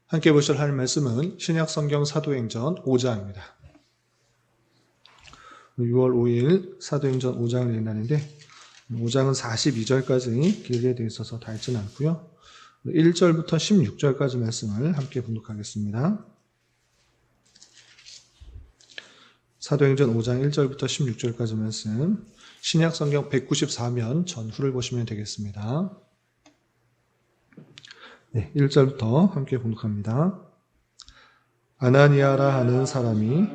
함께 보실 하나님 말씀은 신약성경 사도행전 5장입니다. 6월 5일 사도행전 5장을 읽는다는데 5장은 42절까지 길게 되어 있어서 다 읽지는 않고요. 1절부터 16절까지 말씀을 함께 분독하겠습니다. 사도행전 5장 1절부터 16절까지 말씀, 신약성경 194면 전후를 보시면 되겠습니다. 네, 1절부터 함께 봉독합니다. 아나니아라 하는 사람이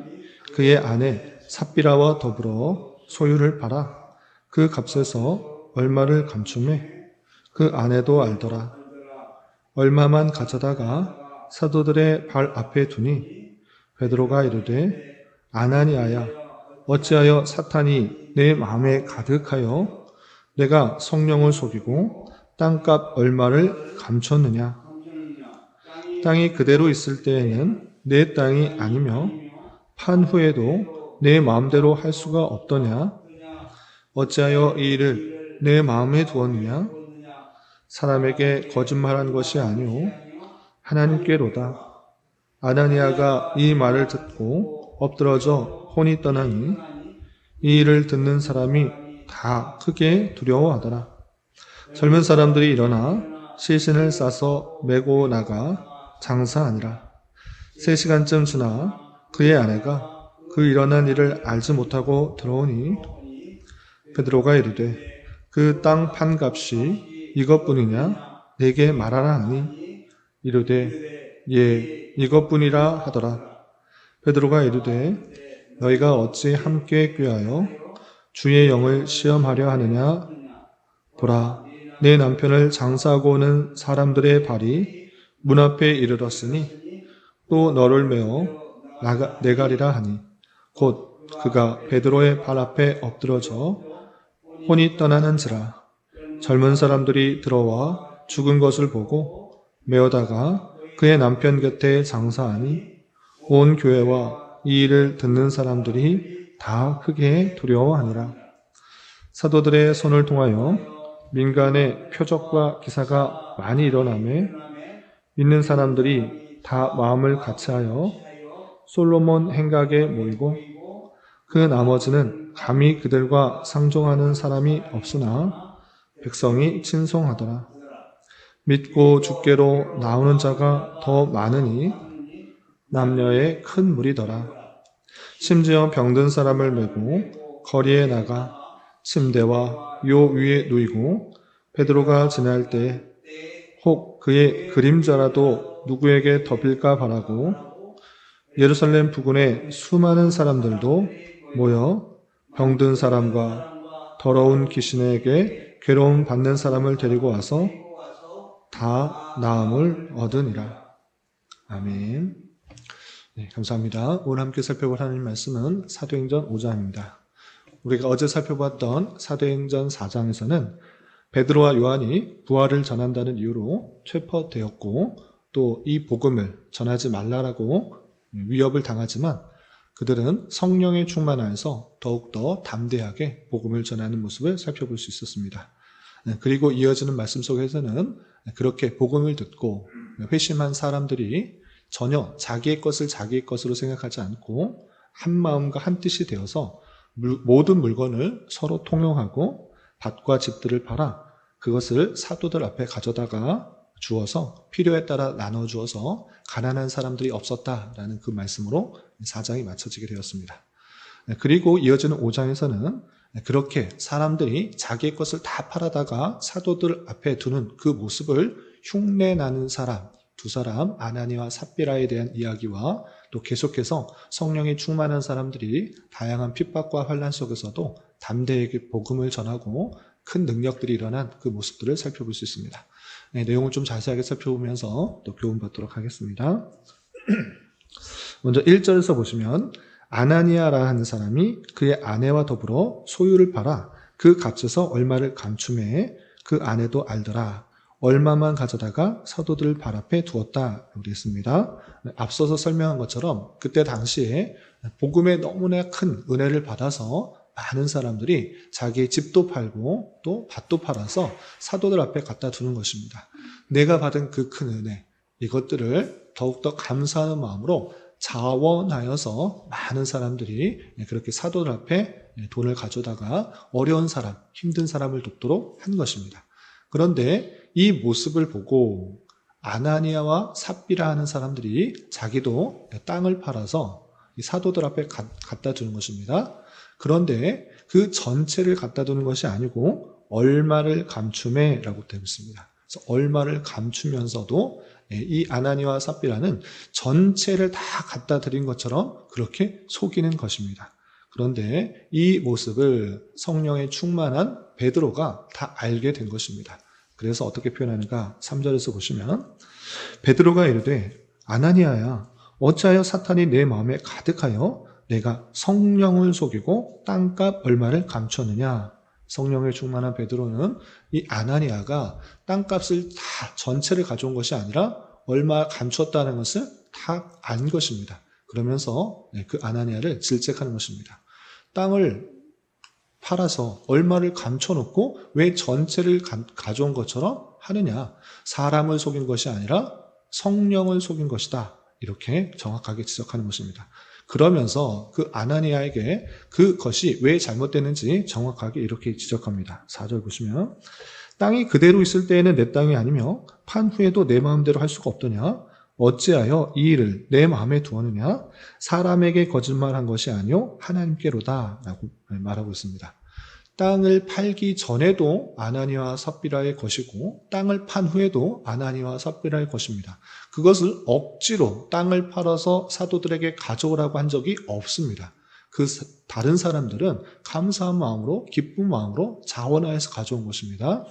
그의 아내 삽비라와 더불어 소유를 팔아 그 값에서 얼마를 감춤해 그 아내도 알더라. 얼마만 가져다가 사도들의 발 앞에 두니 베드로가 이르되 아나니아야 어찌하여 사탄이 내 마음에 가득하여 내가 성령을 속이고 땅값 얼마를 감췄느냐. 땅이 그대로 있을 때에는 내 땅이 아니며 판 후에도 내 마음대로 할 수가 없더냐. 어찌하여 이 일을 내 마음에 두었느냐. 사람에게 거짓말한 것이 아니오 하나님께로다. 아나니아가 이 말을 듣고 엎드러져 혼이 떠나니 이 일을 듣는 사람이 다 크게 두려워하더라. 젊은 사람들이 일어나 시신을 싸서 메고 나가 장사하니라. 3시간쯤 지나 그의 아내가 그 일어난 일을 알지 못하고 들어오니 베드로가 이르되 그 땅 판 값이 이것뿐이냐 내게 말하라 하니 이르되 예 이것뿐이라 하더라. 베드로가 이르되 너희가 어찌 함께 꾀하여 주의 영을 시험하려 하느냐. 보라 내 남편을 장사하고 오는 사람들의 발이 문 앞에 이르렀으니 또 너를 메어 내가리라 하니 곧 그가 베드로의 발 앞에 엎드러져 혼이 떠나는지라. 젊은 사람들이 들어와 죽은 것을 보고 메어다가 그의 남편 곁에 장사하니 온 교회와 이 일을 듣는 사람들이 다 크게 두려워하니라. 사도들의 손을 통하여 민간의 표적과 기사가 많이 일어나매 믿는 사람들이 다 마음을 같이하여 솔로몬 행각에 모이고 그 나머지는 감히 그들과 상종하는 사람이 없으나 백성이 친송하더라. 믿고 주께로 나오는 자가 더 많으니 남녀의 큰 무리더라. 심지어 병든 사람을 메고 거리에 나가 침대와 요 위에 누이고 베드로가 지날 때 혹 그의 그림자라도 누구에게 덮일까 바라고 예루살렘 부근에 수많은 사람들도 모여 병든 사람과 더러운 귀신에게 괴로움 받는 사람을 데리고 와서 다 나음을 얻으니라. 아멘. 네, 감사합니다. 오늘 함께 살펴볼 하나님 말씀은 사도행전 5장입니다. 우리가 어제 살펴봤던 사도행전 4장에서는 베드로와 요한이 부활을 전한다는 이유로 체포되었고 또 이 복음을 전하지 말라라고 위협을 당하지만 그들은 성령의 충만하여서 더욱더 담대하게 복음을 전하는 모습을 살펴볼 수 있었습니다. 그리고 이어지는 말씀 속에서는 그렇게 복음을 듣고 회심한 사람들이 전혀 자기의 것을 자기의 것으로 생각하지 않고 한 마음과 한 뜻이 되어서 모든 물건을 서로 통용하고 밭과 집들을 팔아 그것을 사도들 앞에 가져다가 주어서 필요에 따라 나눠주어서 가난한 사람들이 없었다라는 그 말씀으로 4장이 마쳐지게 되었습니다. 그리고 이어지는 5장에서는 그렇게 사람들이 자기의 것을 다 팔아다가 사도들 앞에 두는 그 모습을 흉내나는 사람, 두 사람 아나니와 삽비라에 대한 이야기와 또 계속해서 성령이 충만한 사람들이 다양한 핍박과 환난 속에서도 담대하게 복음을 전하고 큰 능력들이 일어난 그 모습들을 살펴볼 수 있습니다. 네, 내용을 좀 자세하게 살펴보면서 또 교훈받도록 하겠습니다. 먼저 1절에서 보시면 아나니아라 하는 사람이 그의 아내와 더불어 소유를 팔아 그 값에서 얼마를 감춤해 그 아내도 알더라. 얼마만 가져다가 사도들 발 앞에 두었다 그랬습니다. 앞서서 설명한 것처럼 그때 당시에 복음에 너무나 큰 은혜를 받아서 많은 사람들이 자기의 집도 팔고 또 밭도 팔아서 사도들 앞에 갖다 두는 것입니다. 내가 받은 그 큰 은혜, 이것들을 더욱더 감사하는 마음으로 자원하여서 많은 사람들이 그렇게 사도들 앞에 돈을 가져다가 어려운 사람, 힘든 사람을 돕도록 한 것입니다. 그런데 이 모습을 보고 아나니아와 삽비라 하는 사람들이 자기도 땅을 팔아서 이 사도들 앞에 갖다 주는 것입니다. 그런데 그 전체를 갖다 두는 것이 아니고 얼마를 감춤해 라고 되어 있습니다. 그래서 얼마를 감추면서도 이 아나니아와 삽비라는 전체를 다 갖다 드린 것처럼 그렇게 속이는 것입니다. 그런데 이 모습을 성령에 충만한 베드로가 다 알게 된 것입니다. 그래서 어떻게 표현하는가? 3절에서 보시면 베드로가 이르되 아나니아야 어찌하여 사탄이 내 마음에 가득하여 내가 성령을 속이고 땅값 얼마를 감췄느냐. 성령에 충만한 베드로는 이 아나니아가 땅값을 다 전체를 가져온 것이 아니라 얼마 감췄다는 것을 다 안 것입니다. 그러면서 그 아나니아를 질책하는 것입니다. 땅을 팔아서 얼마를 감춰놓고 왜 전체를 가져온 것처럼 하느냐. 사람을 속인 것이 아니라 성령을 속인 것이다. 이렇게 정확하게 지적하는 것입니다. 그러면서 그 아나니아에게 그것이 왜 잘못됐는지 정확하게 이렇게 지적합니다. 4절 보시면 땅이 그대로 있을 때에는 내 땅이 아니며 판 후에도 내 마음대로 할 수가 없더냐. 어찌하여 이 일을 내 마음에 두었느냐. 사람에게 거짓말한 것이 아니요 하나님께로다 라고 말하고 있습니다. 땅을 팔기 전에도 아나니아와 삽비라의 것이고 땅을 판 후에도 아나니아와 삽비라의 것입니다. 그것을 억지로 땅을 팔아서 사도들에게 가져오라고 한 적이 없습니다. 그 다른 사람들은 감사한 마음으로 기쁜 마음으로 자원하여서 가져온 것입니다.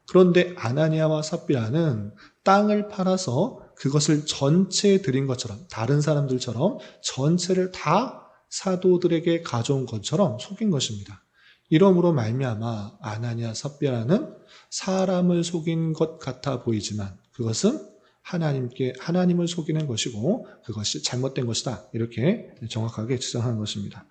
그런데 아나니아와 삽비라는 땅을 팔아서 그것을 전체에 드린 것처럼 다른 사람들처럼 전체를 다 사도들에게 가져온 것처럼 속인 것입니다. 이러므로 말미암아 아나니아 삽비라는 사람을 속인 것 같아 보이지만 그것은 하나님을 속이는 것이고 그것이 잘못된 것이다. 이렇게 정확하게 지적하는 것입니다.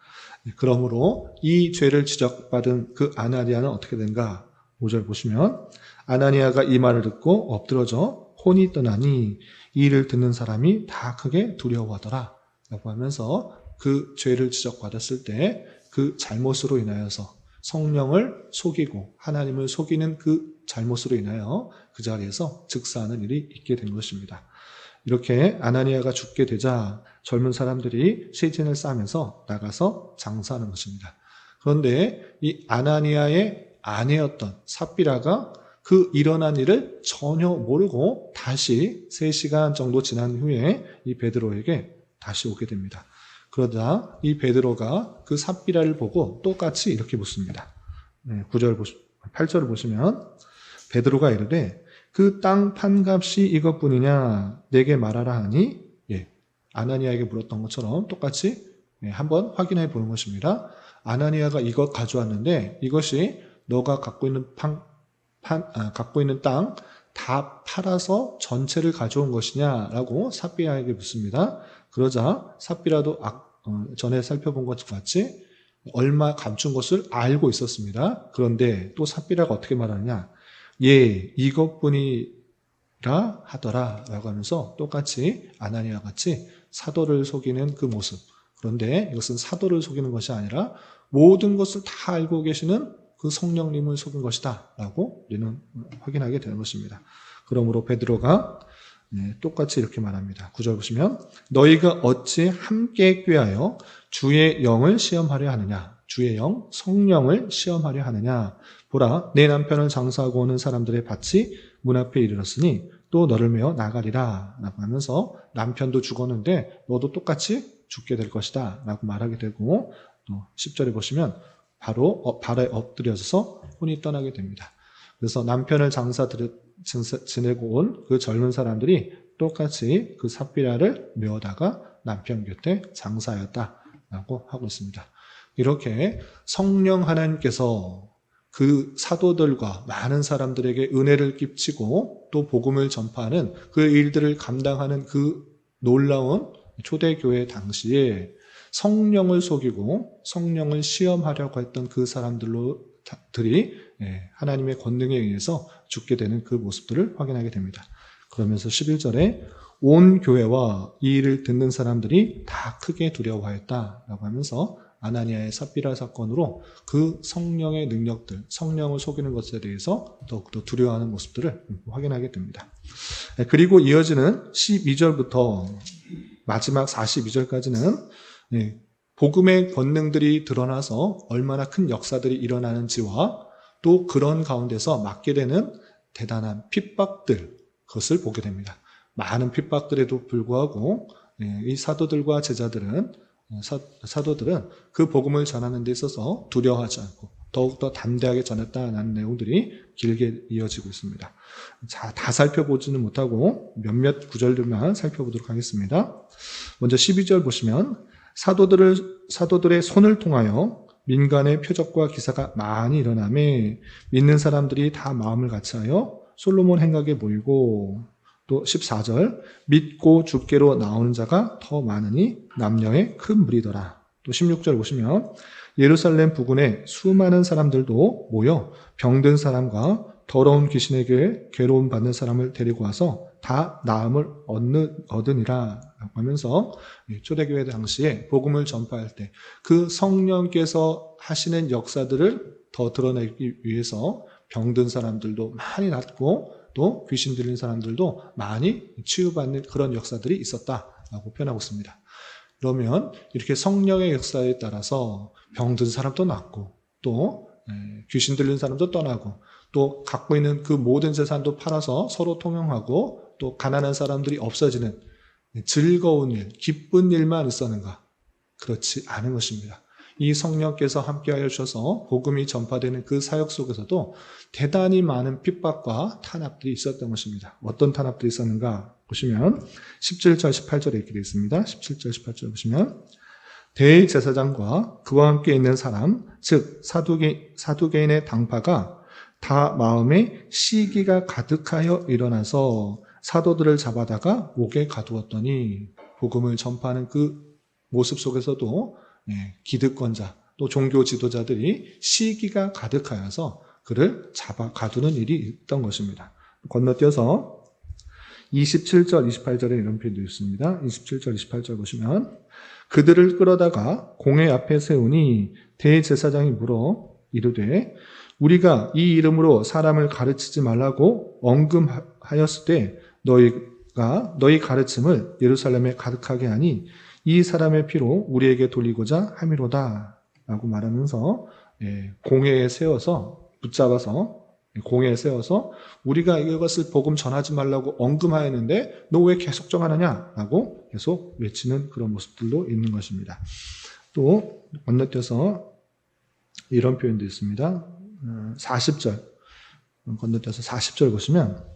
그러므로 이 죄를 지적받은 그 아나니아는 어떻게 된가? 5절 보시면 아나니아가 이 말을 듣고 엎드러져 혼이 떠나니 이 일을 듣는 사람이 다 크게 두려워하더라. 라고 하면서 그 죄를 지적받았을 때 그 잘못으로 인하여서 성령을 속이고 하나님을 속이는 그 잘못으로 인하여 그 자리에서 즉사하는 일이 있게 된 것입니다. 이렇게 아나니아가 죽게 되자 젊은 사람들이 시신을 싸면서 나가서 장사하는 것입니다. 그런데 이 아나니아의 아내였던 삽비라가 그 일어난 일을 전혀 모르고 다시 3시간 정도 지난 후에 이 베드로에게 다시 오게 됩니다. 그러자 이 베드로가 그 삽비라를 보고 똑같이 이렇게 묻습니다. 8절을 보시면 베드로가 이르되 그 땅 판값이 이것뿐이냐 내게 말하라 하니 아나니아에게 물었던 것처럼 똑같이 한번 확인해 보는 것입니다. 아나니아가 이것 가져왔는데 이것이 너가 갖고 있는 땅 다 팔아서 전체를 가져온 것이냐라고 삽비라에게 묻습니다. 그러자 삽비라도 전에 살펴본 것과 같이 얼마 감춘 것을 알고 있었습니다. 그런데 또 삽비라가 어떻게 말하느냐. 이것뿐이라 하더라 라고 하면서 똑같이 아나니아와 같이 사도를 속이는 그 모습. 그런데 이것은 사도를 속이는 것이 아니라 모든 것을 다 알고 계시는 그 성령님을 속인 것이다 라고 우리는 확인하게 되는 것입니다. 그러므로 베드로가 똑같이 이렇게 말합니다. 9절 보시면 너희가 어찌 함께 꾀하여 주의 영을 시험하려 하느냐. 주의 영, 성령을 시험하려 하느냐. 보라 내 남편을 장사하고 오는 사람들의 밭이 문 앞에 이르렀으니 또 너를 메어 나가리라 라고 하면서 남편도 죽었는데 너도 똑같이 죽게 될 것이다 라고 말하게 되고 또 10절에 보시면 바로 발에 엎드려져서 혼이 떠나게 됩니다. 그래서 남편을 지내고 온 그 젊은 사람들이 똑같이 그 삽비라를 메어다가 남편 곁에 장사하였다라고 하고 있습니다. 이렇게 성령 하나님께서 그 사도들과 많은 사람들에게 은혜를 끼치고 또 복음을 전파하는 그 일들을 감당하는 그 놀라운 초대교회 당시에 성령을 속이고 성령을 시험하려고 했던 그 사람들이 하나님의 권능에 의해서 죽게 되는 그 모습들을 확인하게 됩니다. 그러면서 11절에 온 교회와 이 일을 듣는 사람들이 다 크게 두려워하였다라고 하면서 아나니아의 삽비라 사건으로 그 성령의 능력들, 성령을 속이는 것에 대해서 더욱더 두려워하는 모습들을 확인하게 됩니다. 그리고 이어지는 12절부터 마지막 42절까지는 복음의 권능들이 드러나서 얼마나 큰 역사들이 일어나는지와 또 그런 가운데서 맞게 되는 대단한 핍박들, 그것을 보게 됩니다. 많은 핍박들에도 불구하고 이 사도들과 제자들은 사도들은 그 복음을 전하는 데 있어서 두려워하지 않고 더욱더 담대하게 전했다는 내용들이 길게 이어지고 있습니다. 자, 다 살펴보지는 못하고 몇몇 구절들만 살펴보도록 하겠습니다. 먼저 12절 보시면 사도들의 손을 통하여 민간의 표적과 기사가 많이 일어나매 믿는 사람들이 다 마음을 같이하여 솔로몬 행각에 모이고, 또 14절 믿고 주께로 나오는 자가 더 많으니 남녀의 큰 무리더라. 또 16절 보시면 예루살렘 부근에 수많은 사람들도 모여 병든 사람과 더러운 귀신에게 괴로움 받는 사람을 데리고 와서 다 나음을 얻으니라 라고 하면서 초대교회 당시에 복음을 전파할 때 그 성령께서 하시는 역사들을 더 드러내기 위해서 병든 사람들도 많이 낫고 또 귀신 들린 사람들도 많이 치유받는 그런 역사들이 있었다라고 표현하고 있습니다. 그러면 이렇게 성령의 역사에 따라서 병든 사람도 낫고 또 귀신 들린 사람도 떠나고 또 갖고 있는 그 모든 재산도 팔아서 서로 통용하고 또 가난한 사람들이 없어지는 즐거운 일, 기쁜 일만 있었는가? 그렇지 않은 것입니다. 이 성령께서 함께하여 주셔서 복음이 전파되는 그 사역 속에서도 대단히 많은 핍박과 탄압들이 있었던 것입니다. 어떤 탄압들이 있었는가 보시면 17절, 18절에 이렇게 되어 있습니다. 17절, 18절 보시면 대제사장과 그와 함께 있는 사람, 즉 사두개인의 당파가 다 마음에 시기가 가득하여 일어나서 사도들을 잡아다가 옥에 가두었더니 복음을 전파하는 그 모습 속에서도 기득권자 또 종교 지도자들이 시기가 가득하여서 그를 잡아 가두는 일이 있던 것입니다. 건너뛰어서 27절, 28절에 이런 표현도 있습니다. 27절, 28절 보시면 그들을 끌어다가 공회 앞에 세우니 대제사장이 물어 이르되 우리가 이 이름으로 사람을 가르치지 말라고 언금하였을 때 너희가 너희 가르침을 예루살렘에 가득하게 하니 이 사람의 피로 우리에게 돌리고자 함이로다 라고 말하면서 공회에 세워서 붙잡아서 공회에 세워서 우리가 이것을 복음 전하지 말라고 언금하였는데 너 왜 계속 정하느냐 라고 계속 외치는 그런 모습들도 있는 것입니다. 또 건너뛰어서 이런 표현도 있습니다. 40절 건너뛰어서 40절 보시면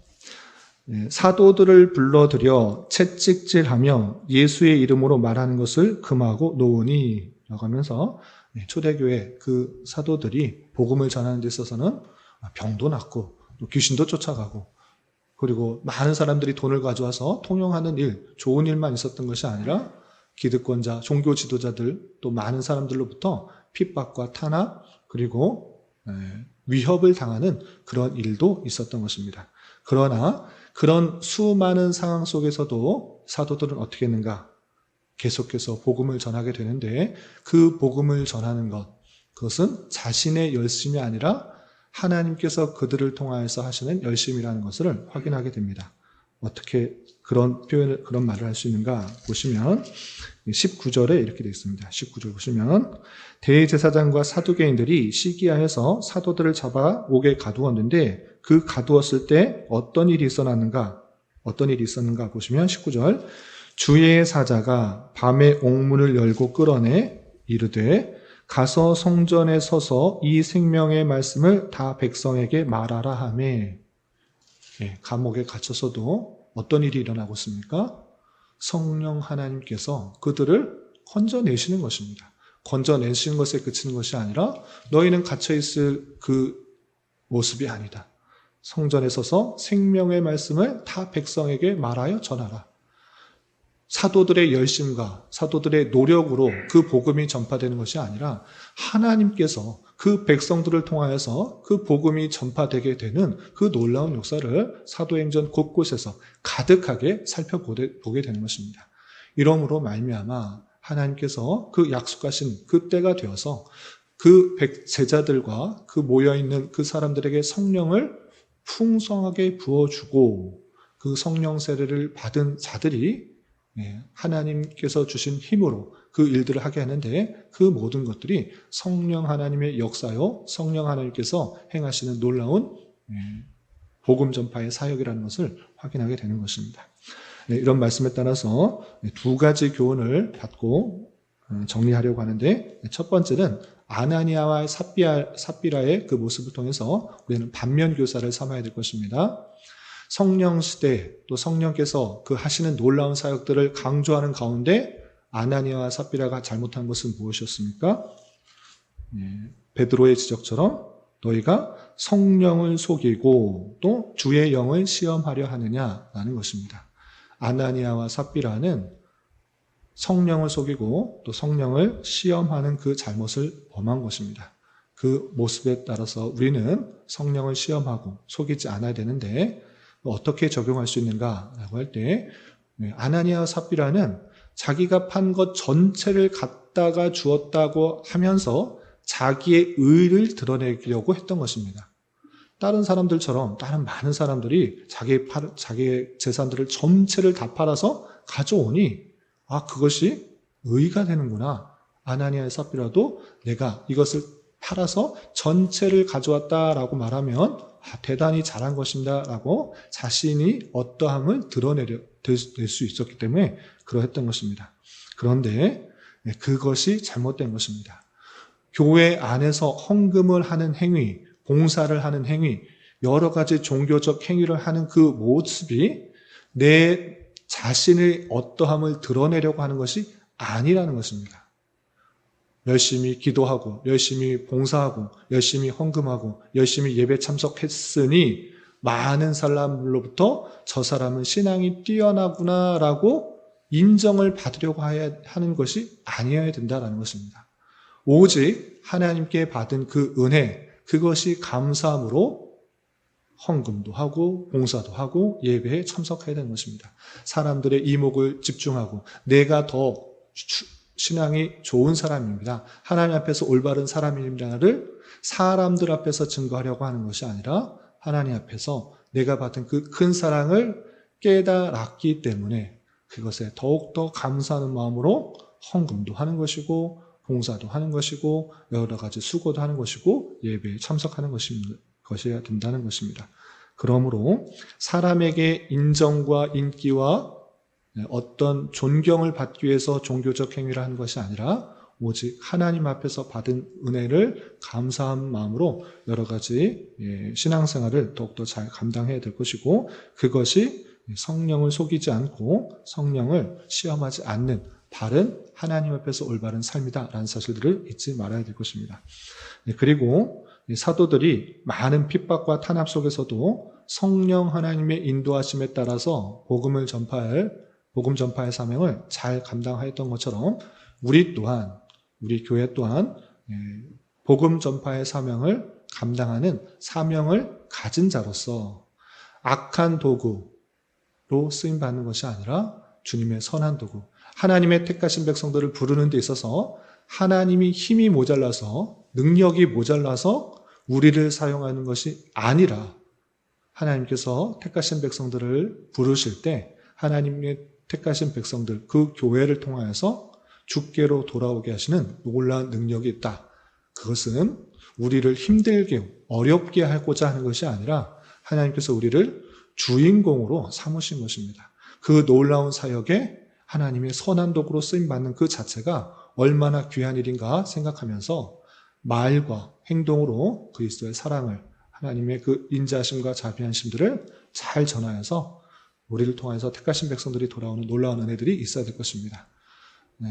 사도들을 불러들여 채찍질하며 예수의 이름으로 말하는 것을 금하고 놓으니 라고 하면서 초대교회 그 사도들이 복음을 전하는 데 있어서는 병도 낫고 또 귀신도 쫓아가고 그리고 많은 사람들이 돈을 가져와서 통용하는 일, 좋은 일만 있었던 것이 아니라 기득권자, 종교 지도자들 또 많은 사람들로부터 핍박과 탄압 그리고 위협을 당하는 그런 일도 있었던 것입니다. 그러나 그런 수많은 상황 속에서도 사도들은 어떻게 했는가? 계속해서 복음을 전하게 되는데 그 복음을 전하는 것, 그것은 자신의 열심이 아니라 하나님께서 그들을 통하여서 하시는 열심이라는 것을 확인하게 됩니다. 어떻게 그런 표현을, 그런 말을 할 수 있는가 보시면 19절에 이렇게 되어 있습니다. 19절 보시면 대제사장과 사두개인들이 시기하여서 사도들을 잡아 옥에 가두었는데 그 가두었을 때 어떤 일이 있었는가 보시면 19절 주의 사자가 밤에 옥문을 열고 끌어내 이르되 가서 성전에 서서 이 생명의 말씀을 다 백성에게 말하라 하매 감옥에 갇혀서도 어떤 일이 일어나고 있습니까? 성령 하나님께서 그들을 건져내시는 것입니다. 건져내시는 것에 그치는 것이 아니라 너희는 갇혀있을 그 모습이 아니다. 성전에 서서 생명의 말씀을 다 백성에게 말하여 전하라. 사도들의 열심과 사도들의 노력으로 그 복음이 전파되는 것이 아니라 하나님께서 그 백성들을 통하여서 그 복음이 전파되게 되는 그 놀라운 역사를 사도행전 곳곳에서 가득하게 살펴보게 되는 것입니다. 이러므로 말미암아 하나님께서 그 약속하신 그 때가 되어서 그 제자들과 그 모여있는 그 사람들에게 성령을 풍성하게 부어주고 그 성령 세례를 받은 자들이 하나님께서 주신 힘으로 그 일들을 하게 하는데 그 모든 것들이 성령 하나님의 역사요, 성령 하나님께서 행하시는 놀라운 복음 전파의 사역이라는 것을 확인하게 되는 것입니다. 이런 말씀에 따라서 두 가지 교훈을 받고 정리하려고 하는데, 첫 번째는 아나니아와 삽비라의 그 모습을 통해서 우리는 반면 교사를 삼아야 될 것입니다. 성령 시대 또 성령께서 그 하시는 놀라운 사역들을 강조하는 가운데 아나니아와 삽비라가 잘못한 것은 무엇이었습니까? 베드로의 지적처럼 너희가 성령을 속이고 또 주의 영을 시험하려 하느냐라는 것입니다. 아나니아와 삽비라는 성령을 속이고 또 성령을 시험하는 그 잘못을 범한 것입니다. 그 모습에 따라서 우리는 성령을 시험하고 속이지 않아야 되는데 어떻게 적용할 수 있는가라고 할 때, 아나니아와 삽비라는 자기가 판 것 전체를 갖다가 주었다고 하면서 자기의 의를 드러내려고 했던 것입니다. 다른 사람들처럼 다른 많은 사람들이 자기의 재산들을 전체를 다 팔아서 가져오니 그것이 의가 되는구나. 아나니아의 삽비라도 내가 이것을 팔아서 전체를 가져왔다라고 말하면 대단히 잘한 것입니다 라고 자신이 어떠함을 드러낼 수 있었기 때문에 그러했던 것입니다. 그런데 그것이 잘못된 것입니다. 교회 안에서 헌금을 하는 행위, 봉사를 하는 행위, 여러 가지 종교적 행위를 하는 그 모습이 내 자신의 어떠함을 드러내려고 하는 것이 아니라는 것입니다. 열심히 기도하고 열심히 봉사하고 열심히 헌금하고 열심히 예배 참석했으니 많은 사람들로부터 저 사람은 신앙이 뛰어나구나라고 인정을 받으려고 하는 것이 아니어야 된다는 것입니다. 오직 하나님께 받은 그 은혜, 그것이 감사함으로 헌금도 하고 봉사도 하고 예배에 참석해야 되는 것입니다. 사람들의 이목을 집중하고 내가 더 신앙이 좋은 사람입니다, 하나님 앞에서 올바른 사람입니다를 사람들 앞에서 증거하려고 하는 것이 아니라 하나님 앞에서 내가 받은 그 큰 사랑을 깨달았기 때문에 그것에 더욱더 감사하는 마음으로 헌금도 하는 것이고 봉사도 하는 것이고 여러 가지 수고도 하는 것이고 예배에 참석하는 것이어야 된다는 것입니다. 그러므로 사람에게 인정과 인기와 어떤 존경을 받기 위해서 종교적 행위를 하는 것이 아니라 오직 하나님 앞에서 받은 은혜를 감사한 마음으로 여러 가지 신앙생활을 더욱더 잘 감당해야 될 것이고, 그것이 성령을 속이지 않고 성령을 시험하지 않는 바른 하나님 앞에서 올바른 삶이다라는 사실들을 잊지 말아야 될 것입니다. 그리고 사도들이 많은 핍박과 탄압 속에서도 성령 하나님의 인도하심에 따라서 복음 전파의 사명을 잘 감당하였던 것처럼 우리 교회 또한 복음 전파의 사명을 감당하는 사명을 가진 자로서 악한 도구로 쓰임받는 것이 아니라 주님의 선한 도구, 하나님의 택하신 백성들을 부르는 데 있어서 하나님이 힘이 모자라서 능력이 모자라서 우리를 사용하는 것이 아니라 하나님께서 택하신 백성들을 부르실 때 하나님의 택하신 백성들, 그 교회를 통하여서 주께로 돌아오게 하시는 놀라운 능력이 있다. 그것은 우리를 힘들게 어렵게 하고자 하는 것이 아니라 하나님께서 우리를 주인공으로 삼으신 것입니다. 그 놀라운 사역에 하나님의 선한 도구로 쓰임받는 그 자체가 얼마나 귀한 일인가 생각하면서 말과 행동으로 그리스도의 사랑을, 하나님의 그 인자하심과 자비하심들을 잘 전하여서 우리를 통해서 택하신 백성들이 돌아오는 놀라운 은혜들이 있어야 될 것입니다.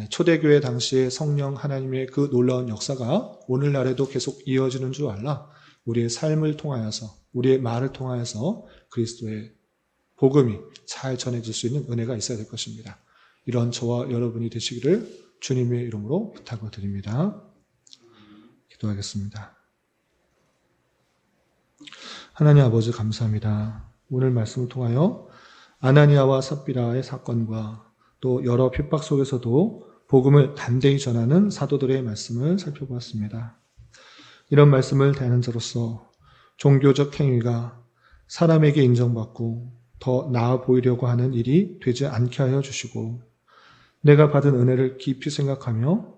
초대교회 당시에 성령 하나님의 그 놀라운 역사가 오늘날에도 계속 이어지는 줄 알라 우리의 삶을 통하여서, 우리의 말을 통하여서 그리스도의 복음이 잘 전해질 수 있는 은혜가 있어야 될 것입니다. 이런 저와 여러분이 되시기를 주님의 이름으로 부탁을 드립니다. 기도하겠습니다. 하나님 아버지 감사합니다. 오늘 말씀을 통하여 아나니아와 삽비라의 사건과 또 여러 핍박 속에서도 복음을 담대히 전하는 사도들의 말씀을 살펴보았습니다. 이런 말씀을 대하는 자로서 종교적 행위가 사람에게 인정받고 더 나아 보이려고 하는 일이 되지 않게 하여 주시고, 내가 받은 은혜를 깊이 생각하며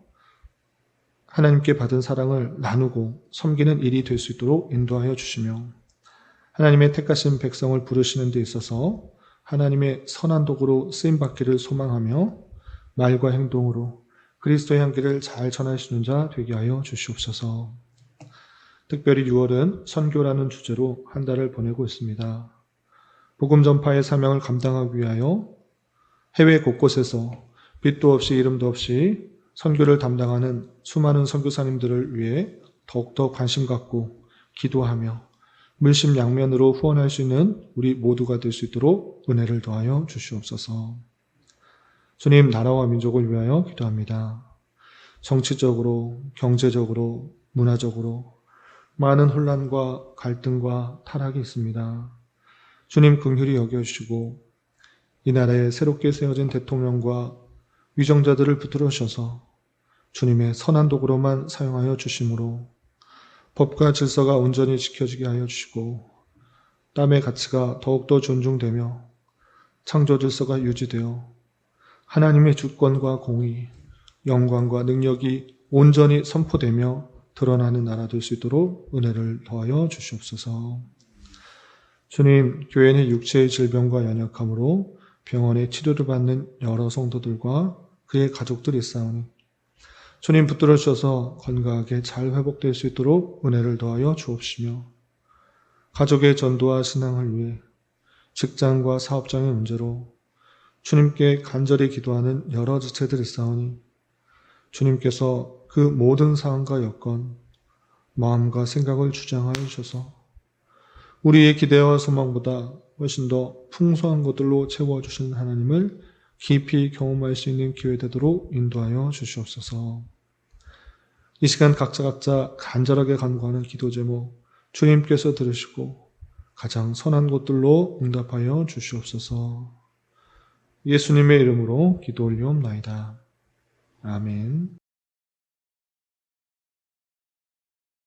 하나님께 받은 사랑을 나누고 섬기는 일이 될 수 있도록 인도하여 주시며, 하나님의 택하신 백성을 부르시는 데 있어서 하나님의 선한 도구로 쓰임받기를 소망하며 말과 행동으로 그리스도의 향기를 잘 전하시는 자 되게 하여 주시옵소서. 특별히 6월은 선교라는 주제로 한 달을 보내고 있습니다. 복음 전파의 사명을 감당하기 위하여 해외 곳곳에서 빛도 없이 이름도 없이 선교를 담당하는 수많은 선교사님들을 위해 더욱더 관심 갖고 기도하며 물심양면으로 후원할 수 있는 우리 모두가 될 수 있도록 은혜를 더하여 주시옵소서. 주님, 나라와 민족을 위하여 기도합니다. 정치적으로, 경제적으로, 문화적으로 많은 혼란과 갈등과 타락이 있습니다. 주님, 긍휼히 여겨주시고 이 나라에 새롭게 세워진 대통령과 위정자들을 붙들어 주셔서 주님의 선한 도구로만 사용하여 주심으로 법과 질서가 온전히 지켜지게 하여 주시고 땀의 가치가 더욱더 존중되며 창조 질서가 유지되어 하나님의 주권과 공의, 영광과 능력이 온전히 선포되며 드러나는 나라 될 수 있도록 은혜를 더하여 주시옵소서. 주님, 교회는 육체의 질병과 연약함으로 병원에 치료를 받는 여러 성도들과 그의 가족들이 있사오니 주님 붙들어 주셔서 건강하게 잘 회복될 수 있도록 은혜를 더하여 주옵시며, 가족의 전도와 신앙을 위해 직장과 사업장의 문제로 주님께 간절히 기도하는 여러 지체들이 있사오니 주님께서 그 모든 상황과 여건, 마음과 생각을 주장하여 주셔서 우리의 기대와 소망보다 훨씬 더 풍성한 것들로 채워주신 하나님을 깊이 경험할 수 있는 기회 되도록 인도하여 주시옵소서. 이 시간 각자 간절하게 간구하는 기도 제목 주님께서 들으시고 가장 선한 것들로 응답하여 주시옵소서. 예수님의 이름으로 기도 올리옵나이다. 아멘.